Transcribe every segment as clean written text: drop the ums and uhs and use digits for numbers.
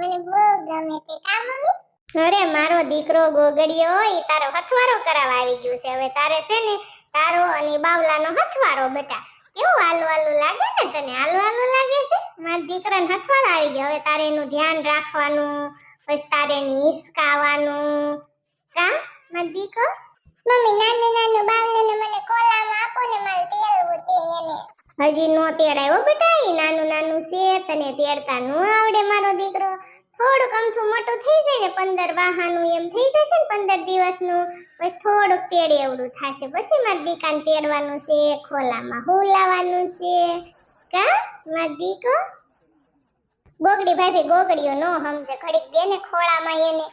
મને બહુ ગમે તે કા મમ્મી? અરે મારો દીકરો ગોગડિયો ઈ તારો હથવારો કરાવવા આવી ગયો છે. હવે તારે છે ને તારો અને બાવલાનો હથવારો બેટા. કેવું હાલું હાલું લાગે ને તને? હાલું હાલું લાગે છે? મારા દીકરાને હથવારો આવી ગયો. હવે તારે એનું ધ્યાન રાખવાનું, પછી તારે એની હિસકાવાનું. કા મારા દીકરો? મમ્મી નાનું નાનું બાવલાને મને કોલામાં આપો ને મારે તેડવું તે એને. હજી નો તેડાયો બેટા. ઈ નાનું નાનું છે, તને તેડતા નો આવડે મારો દીકરો. થોડુંક અમથું મોટું થઈ જાય ને 15 વાહાનું એમ થઈ જશે ને 15 દિવસનું, પછી થોડુંક તેડે એવડું થશે. પછી મારા દીકાને તેડવાનું છે, ખોલામાં હુલાવાનું છે. કા મારા દીકો? ગોગડી ભાભી ગોગડીઓ નો સમજે. ઘડીક દે ને ખોળામાં એને.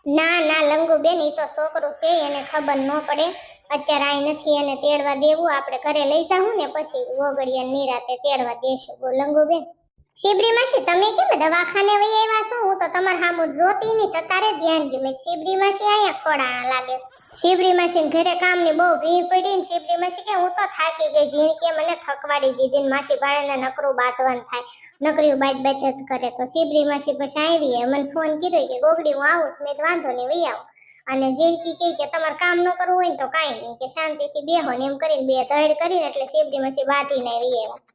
ના ના લંગુ બેન, ઈ તો છોકરું છે, એને ખબર ન પડે. અત્યારે આઈ નથી એને તેડવા દેવું. આપણે ઘરે લઈ જાવું ને પછી ગોગડિયા નિરાતે તેડવા દેશું. લંગુ બેન. શિબરી માસી તમે કેમ દવાખાને વઈ આવ્યા છો? હું તો તમાર સામુ જોતી નહીં તો તારે ધ્યાન દે. મેં શિબરી માસી અહીંયા ખોડાણા લાગે છે. શિબરી માસી ઘરે કામની બહુ ભીડ પડી ને શિબરી માસી કે હું તો થાકી ગઈ. જીણ કે મને થકવાડી દીધી ને માસી ભાઈને નકરું બાંધવાનું થાય. નકરીઓ બાજ બાજ જ કરે. તો શિબરી માસી પછી આવી મને ફોન કર્યો કે ગોગડી હું આવું છું. મેં વાંધો નહીં વઈ આવું. અને જીણકી કહે કે તમારે કામ ન કરવું હોય ને તો કાંઈ નહીં, કે શાંતિથી બેહો ને એમ કરીને બે ધડ કરીને એટલે શિબરી માસી બાંધીને વઈ આવ્યા.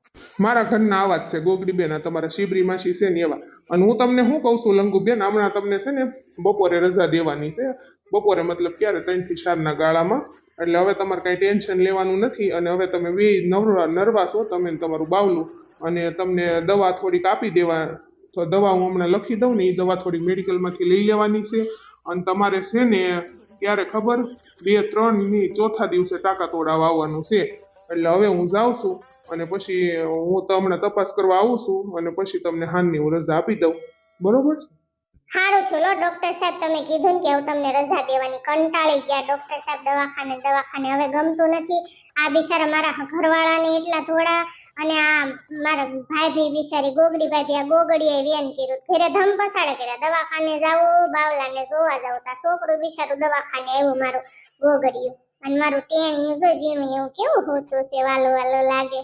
મારા ઘરના આવા જ છે ગોગડી બેન. તમારા શિબરી માસી છે ને એવા. અને હું તમને શું કહું છું લંગુ બેન, હમણાં તમને છે ને બપોરે રજા દેવાની છે. બપોરે મતલબ ક્યારે 3 થી 4 ના ગાળામાં. એટલે હવે તમારે કાંઈ ટેન્શન લેવાનું નથી. અને હવે તમે બે નરવા છો, તમે તમારું બાવલું. અને તમને દવા થોડીક આપી દેવા. તો દવા હું હમણાં લખી દઉં ને, એ દવા થોડી મેડિકલમાંથી લઈ લેવાની છે. અને તમારે છે ને ક્યારે ખબર 2-3 ની ચોથા દિવસે ટાંકા તોડાવવા આવવાનું છે. એટલે હવે હું જાઉં છું અને પછી હું તો હમણાં તપાસ કરવા આવું છું અને પછી તમને હાનની હું રજા આપી દઉં. બરોબર છે? સારું ચલો ડોક્ટર સાહેબ, તમે કીધું ને કે હું તમને રજા દેવાની. કંટાળી ગયા ડોક્ટર સાહેબ દવાખાને હવે ગમતું નથી. આ બિચારા મારા ઘરવાળાને એટલા થોડા, અને આ મારા ભાઈ બિચારી ગોગડી ભાભી આ ગોગડીએ વેન કર્યું. ઘરે ધમ પસાડે કર્યા. દવાખાને જાવું, બાવલાને જોવા જાવ. તા છોકરું બિચારું દવાખાને આવ્યું મારું ગોગડિયું. અને મારું ટેણિયું જો જીમી એવું કેવું હોતું છે, વાલો વાલો લાગે.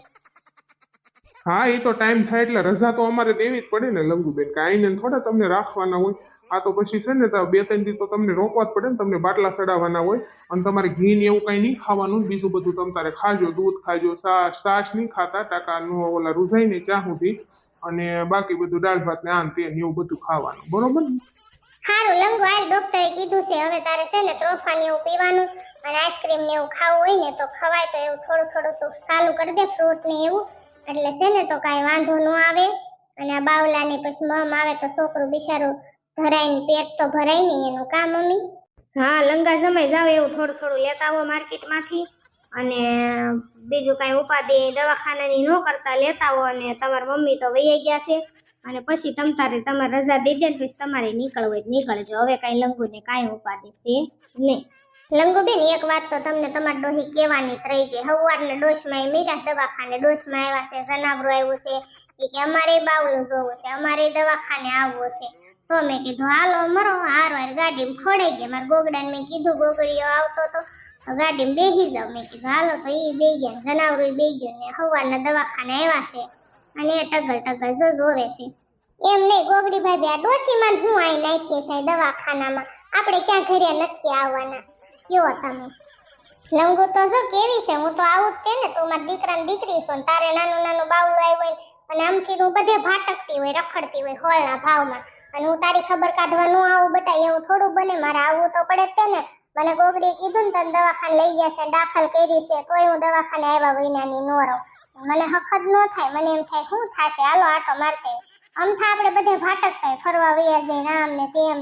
હા એ તો ટાઈમ થાય એટલે રજા તો અમારે દેવી જ પડે ને લંગુબેન. કાંઈ ને થોડા તમને રાખવાના હોય. આ તો પછી છે ને 2-3 દી તો તમને રોકવા જ પડે ને. તમને બાટલા ચડાવવાના હોય. અને તમારે ઘી ને એવું કાંઈ નહીં ખાવાનું. બીજું બધું તમે તારે ખાજો, દૂધ ખાજો, છાશ નહીં ખાતા, ટાકાનું ઓલા રૂઝાઈને ચા સુધી. અને બાકી બધું દાળ ભાત ને આન તે એવું બધું ખાવાનું. બરોબર ને? સારું લંગુ હાલ, ડોક્ટરે કીધું છે હવે તારે છે ને તોફાન એવું પીવાનું અને આઈસ્ક્રીમ ને એવું ખાવું હોય ને તો ખવાય. તો એવું થોડું થોડું તો ચાલુ કરી દે, ફ્રૂટ ને એવું. એટલે છે ને તો કાંઈ વાંધો ન આવે. અને આ બાવલાની પછી મમ આવે તો છોકરું બિચારું ધરાઈને પેટ તો ભરાય નહીં એનું. કા મમ્મી? હા લંગા જમાઈ જાવ એવું થોડું થોડું લેતા આવો માર્કેટમાંથી. અને બીજું કાંઈ ઉપાધિ દવાખાનાની ન કરતા લેતા આવો. અને તમારા મમ્મી તો વૈયા ગયા છે. અને પછી તમારે રજા દઈ દે ને પછી તમારે નીકળવું હોય નીકળજો. હવે કાંઈ લંગુને કાંઈ ઉપાધિ છે નહીં. લંગુબેન એક વાત તો તમને તમારી ડોહી કહેવાની જ રહી ગઈ. સવારના ડોશમાં એ મીરા દવાખાને ડોશમાં આવ્યા છે, જનાવરું આવ્યું છે. એ કે અમારે બાવલું જોવું છે, અમારે દવાખાને આવવું છે. તો મેં કીધું હાલો મરો હાર ગાડીમાં ખોડાઈ ગયા. મારા ગોગડાને મેં કીધું ગોગડીઓ આવતો તો ગાડીમાં બેસી જાવ. મેં કીધું હાલો તો એ બે ગયા, જનાવરું બે ગયું ને સવારના દવાખાને આવ્યા છે. અને એ ટગર જો જોવે છે. એમ નહીં ગોગડી ભાભી, આ ડોશીમાં હું આઈ નાખીએ છે દવાખાનામાં. આપણે ક્યાં ઘરે નથી આવવાના. કયો તમે લંગુ તો જો કેવી છે. હું તો આવું જ તે ને. તું મારા દીકરાની દીકરી છો ને તારે નાનું નાનું બાવલું આવ્યું હોય અને આમથી હું બધે ભાટકતી હોય, રખડતી હોય હોળના ભાવમાં. અને હું તારી ખબર કાઢવા ન આવું બેટા, એવું થોડું બને. મારે આવવું તો પડે જ તે ને. મને ગોગડી કીધું ને તને દવાખાને લઈ ગયા છે, દાખલ કરી છે, તોય હું દવાખાને આવ્યા વિનાની ન રહું. મને હખત ન થાય. મને એમ થાય શું થશે, હાલો આટો મારતે. અમથા આપણે બધે ભાટકતા ફરવા વૈયા જઈને આમ ને તેમ.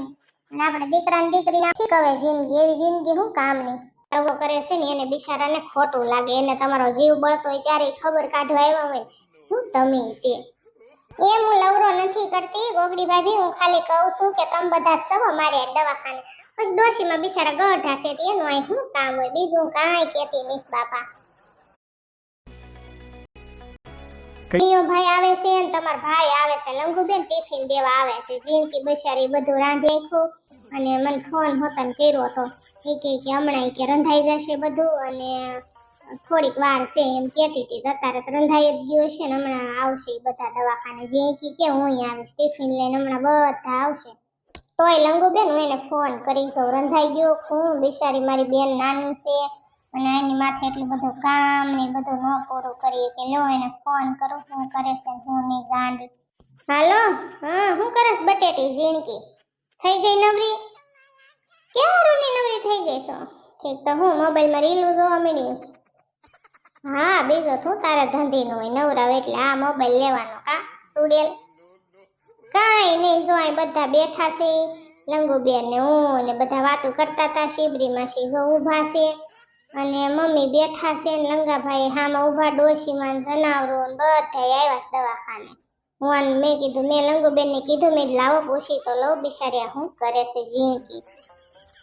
અને આપણે દીકરાની દીકરી નાખી કવે જિંદગી. એવી જિંદગી શું કામની આવો કરે છે ને એને બિચારાને ખોટું લાગે. એને તમારો જીવ બળતો હોય ત્યારે ખબર કાઢવા આવ્યા હોય હું તમે તે. એમ હું લવરો નથી કરતી ગોગડી ભાભી. હું ખાલી કહું છું કે તમે બધા જ છો મારે દવાખાને. પછી ડોશીમાં બિચારા ગઢા છે એનું અહીં શું કામ હોય. બીજું કાંઈ કહેતી નહીં બાપા. ભાઈ આવે છે ને તમારા ભાઈ આવે છે લંગુબેન ટિફિન દેવા આવે છે. જીનકી બિચારી બધું રાંધી નાખ્યું. અને મને ફોન હોતા ને કર્યો હતો. એ કે હમણાં કે રંધાઈ જશે બધું. અને થોડીક વાર છે એમ કહેતી હતી તો અત્યારે તો રંધાઈ જ ગયું હશે ને હમણાં આવશે ઈ બધા દવાખાને જે કે હું અહીં આવીશ ટિફિન લઈને હમણાં બધા આવશે તોય લંગુબેન હું એને ફોન કરી જોઉં રંધાઈ ગયો હું બિચારી મારી બેન નાની છે અને એની માથે એટલું બધું કામ ને બધું ન પૂરું કરીએ કે લો એને ફોન કરું શું કરે છે ને હું નહીં ગાંડી હાલો હા શું કરસ બટેટી ઝીણકી થઈ ગઈ નવરી ક્યારની નવરી થઈ ગઈ છો ઠીક તો હું મોબાઈલમાં રીલું જોવા માંડી છું હા બીજો શું તારે ધંધી નો હોય નવરાવ એટલે આ મોબાઈલ લેવાનો કા સુડેલ કાંઈ નહીં જો અહીં બધા બેઠા છે લંગુબેન ને હું ને બધા વાતો કરતા હતા શિબરીમાં છે જો ઊભા છે અને મમ્મી બેઠા છે ને લંગાભાઈ હામાં ઊભા ડોશીમાં જનાવરો ને બધા આવ્યા દવાખાને હું મેં કીધું મેં લંગુબેન ને કીધું મેં લાવો પૂછી તો લઉં બિચારી શું કરે છે ઝીણકી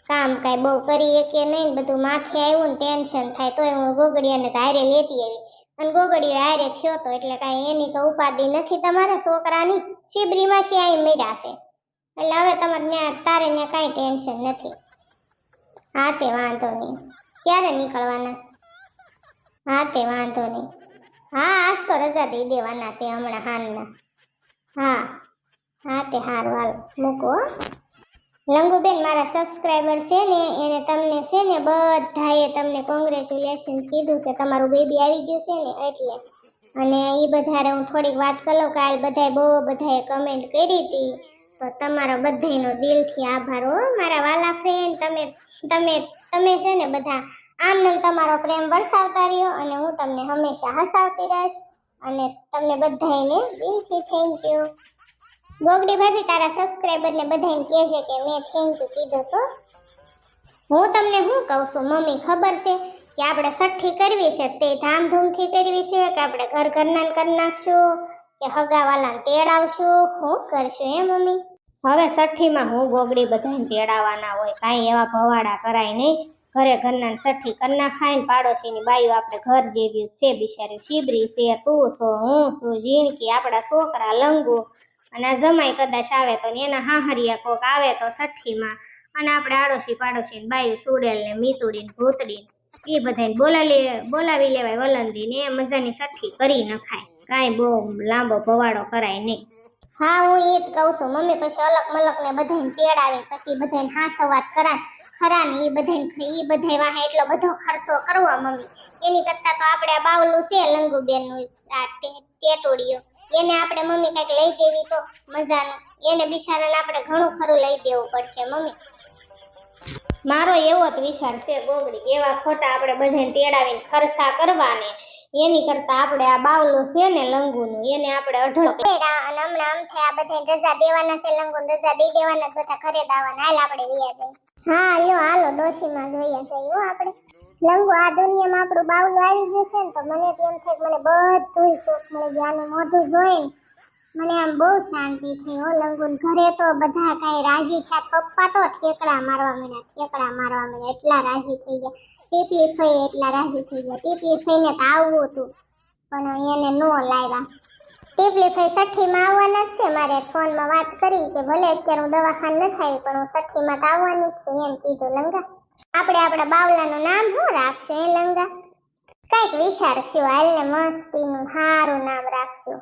કામ કાંઈ બહુ કરીએ કે નહીં બધું માથે આવ્યું ને ટેન્શન થાય તોય હું ગોગડિયાને તો હારે લેતી આવી અને ગોગડીઓ હારે થયો તો એટલે કાંઈ એની તો ઉપાધિ નથી તમારા છોકરાની શિબરીમાં છે અહીં મર્યા છે એટલે હવે તમારે ત્યાં તારે ત્યાં કાંઈ ટેન્શન નથી હા તે વાંધો નહીં ક્યારે નીકળવાના હા તે વાંધો નહીં હા આજ તો રજા દઈ દેવાના છે હમણાં હાલના હા હા તે હારું હાલ મૂકો લંગુબેન મારા સબસ્ક્રાઈબર છે ને એને તમને છે ને બધાએ તમને કોંગ્રેચ્યુલેશન્સ કીધું છે તમારું બેબી આવી ગયું છે ને એટલે અને એ બધારે હું થોડીક વાત કરું કાલ બધાએ બહુ બધાએ કમેન્ટ કરી હતી તો તમારો બધાનો દિલથી આભાર હો મારા વાલા ફ્રેન્ડ તમે છે ને બધા આમ તમારો પ્રેમ વરસાવતા રહ્યો અને હું તમને હંમેશા હસાવતી રહીશ અને તમને બધાને દિલથી થેન્ક યુ ગોગડી ભાભી તારા સબસ્ક્રાઈબરને બધાને કહેજે કે મેં થેન્ક યુ કીધું છો હું તમને શું કહું છું મમ્મી ખબર છે કે આપણે છઠ્ઠી કરવી છે તે ધામધૂમથી કરવી છે કે આપણે ઘરના કરી નાખશું કે હગાવાલાને તેડાવશું શું કરશું હે મમ્મી હવે છઠ્ઠીમાં હું ગોગડી બધાને તેડાવવાના હોય કાંઈ એવા ભવાડા કરાય નહીં ઘરે ઘરના છઠ્ઠી કરી નાખાય ને પાડોશીની બાયું આપણે ઘર જેવી છે બિચારી શિબરી છે તું છો હું છું ઝીણકી આપણા છોકરા લંગુ અને આ જમાઈ કદાચ આવે તો એના હાહરિયા કોક આવે તો છઠ્ઠીમાં અને આપણે આડોશી પાડોશી બાયું સુડેલ ને મીતુડી ને ભૂતડી એ બધાને બોલાવી લેવાય વલંદી ને એ મજાની છઠ્ઠી કરી નખાય કાંઈ બહુ લાંબો ભવાડો કરાય નહીં હા હું એ જ કહું છું મમ્મી પછી અલગ મલક ને બધાને તેડાવી પછી બધાને હાસવાત કરાય ખરા ને એ બધાય વાહે એટલો બધો ખર્ચો કરવો મમ્મી એની કરતા તો આપણે આ બાવલું છે લંગુબેનનું આ ટેટોડીઓ એને આપણે મમ્મી કંઈક લઈ દેવી તો મજાનું એને બિચારાને આપણે ઘણું ખરું લઈ દેવું પડશે મમ્મી મારો એવો જ વિચાર છે ગોગડી એવા ખોટા આપણે બધાને તેડાવીને ખર્ચા કરવાને એની કરતા આપણે આ બાવલું છે ને લંગુનું એને આપણે અઢળો અને હમણાં અમથે આ બધાને રજા દેવાના છે લંગુને રજા દઈ દેવાના બધા ઘરે દાવાના હાલ આપણે વ્યા જઈએ હા લ્યો હાલો ડોશીમાં જોઈએ જઈએ આપણે લંગુ આ દુનિયામાં આપણું બાવલું આવી ગયું છે ને તો મને તેમ થાય મને બધું સુખ મળી ગયું આનું મોઢું જોઈને મને આમ બહુ શાંતિ થઈ હો લંગુન ઘરે તો બધા કાંઈ રાજી થયા પપ્પા તો ઠેકડા મારવા માંડ્યા એટલા રાજી થઈ ગયા ટીપી ફઈ એટલા રાજી થઈ ગયા ટીપી ફઈને તો આવવું હતું પણ એને નો લાવ્યા ટીપલી ફઈ છઠ્ઠીમાં આવવાના જ છે મારે ફોનમાં વાત કરી કે ભલે અત્યારે હું દવાખાને નથી આવી પણ હું છઠ્ઠીમાં તો આવવાની જ છું એમ કીધું લંગા આપણે આપણા બાવલાનું નામ શું રાખશું એ લંગા કંઈક વિચારશું હાલને મસ્તીનું સારું નામ રાખશું